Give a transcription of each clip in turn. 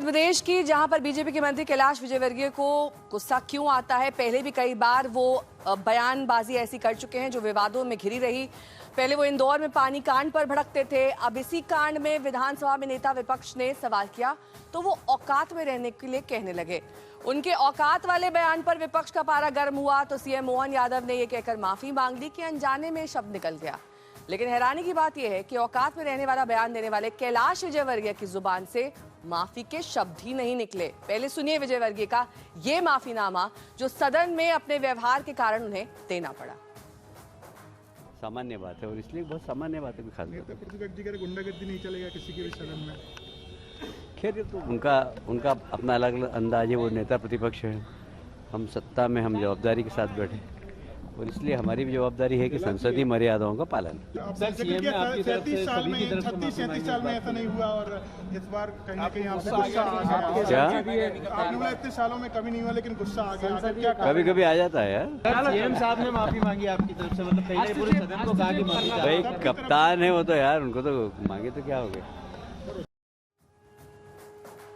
मध्य प्रदेश की, जहां पर बीजेपी के मंत्री कैलाश विजयवर्गीय को गुस्सा क्यों आता है। पहले भी कई बार वो बयानबाजी ऐसी कर चुके हैं जो विवादों में घिरी रही। पहले वो इंदौर में पानी कांड पर भड़कते थे, अब इसी कांड में विधानसभा में नेता विपक्ष ने सवाल किया तो वो औकात में रहने के लिए कहने लगे। उनके औकात वाले बयान पर विपक्ष का पारा गर्म हुआ तो सीएम मोहन यादव ने ये कहकर माफी मांग ली कि अनजाने में शब्द निकल गया। लेकिन हैरानी की बात यह है कि औकात में रहने वाला बयान देने वाले कैलाश विजयवर्गीय की जुबान से माफी के शब्द ही नहीं निकले। पहले सुनिए विजयवर्गीय का ये माफीनामा जो सदन में अपने व्यवहार के कारण उन्हें देना पड़ा। सामान्य बात है और इसलिए बहुत सामान्य बात है। खास नेता प्रतिपक्ष जी कह रहे गुंडागर्दी नहीं चलेगा किसी के भी सदन में। खैर ये तो उनका अपना अलग अलग अंदाज है। वो नेता प्रतिपक्ष है, हम सत्ता में हम जवाबदारी के साथ बैठे और इसलिए हमारी भी जवाबदारी है कि संसदीय मर्यादाओं का पालन। 37 साल में ऐसा नहीं हुआ और इस बार कहीं ना कहीं आपसे गुस्सा आ गया। क्या आपने बोला इतने सालों में कभी नहीं हुआ लेकिन गुस्सा आ गया। कभी कभी आ जाता है यार। सीएम साहब ने माफी मांगी आपकी तरफ से, मतलब पहले पूरे सदन को कहा कि माफी। भाई कप्तान है वो तो यार, उनको तो मांगे तो क्या हो गया।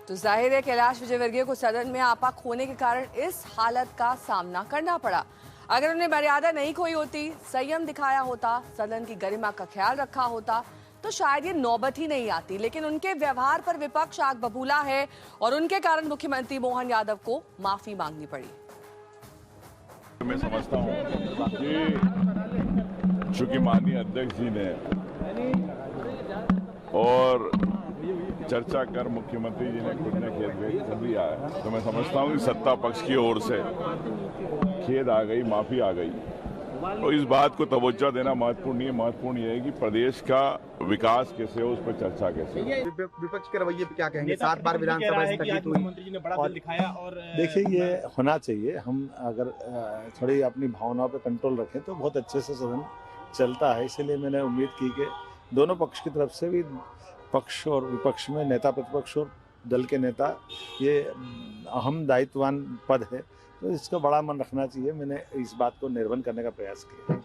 तो जाहिर है कैलाश विजयवर्गीय को सदन में आपा खोने के कारण इस हालत का सामना करना पड़ा। अगर उन्हें मर्यादा नहीं खोई होती, संयम दिखाया होता, सदन की गरिमा का ख्याल रखा होता तो शायद ये नौबत ही नहीं आती। लेकिन उनके व्यवहार पर विपक्ष आग बबूला है और उनके कारण मुख्यमंत्री मोहन यादव को माफी मांगनी पड़ी। मैं समझता हूँ कि चूंकि माननीय अध्यक्ष जी ने और चर्चा कर मुख्यमंत्री जी ने खुद ने खेद व्यक्त कर दिया है, तो मैं समझता हूँ कि सत्ता पक्ष की ओर से खेद आ गई, माफी आ गई। तो इस बात को तवज्जो देना महत्वपूर्ण नहीं है। महत्वपूर्ण यह है कि प्रदेश का विकास कैसे हो, उस पर चर्चा कैसे हो। विपक्ष के रवैये पे क्या कहेंगे? 7 बार विधानसभा स्थगित हुई। मुख्यमंत्री जी ने बड़ा दिल दिखाया और देखिए ये होना चाहिए। हम अगर थोड़ी अपनी भावनाओं पे कंट्रोल रखें तो बहुत अच्छे से सदन चलता है। इसीलिए मैंने उम्मीद की कि दोनों पक्ष की तरफ से भी, पक्ष और विपक्ष में, नेता प्रतिपक्ष और दल के नेता, ये अहम दायित्ववान पद है तो इसका बड़ा मन रखना चाहिए। मैंने इस बात को निर्भर करने का प्रयास किया।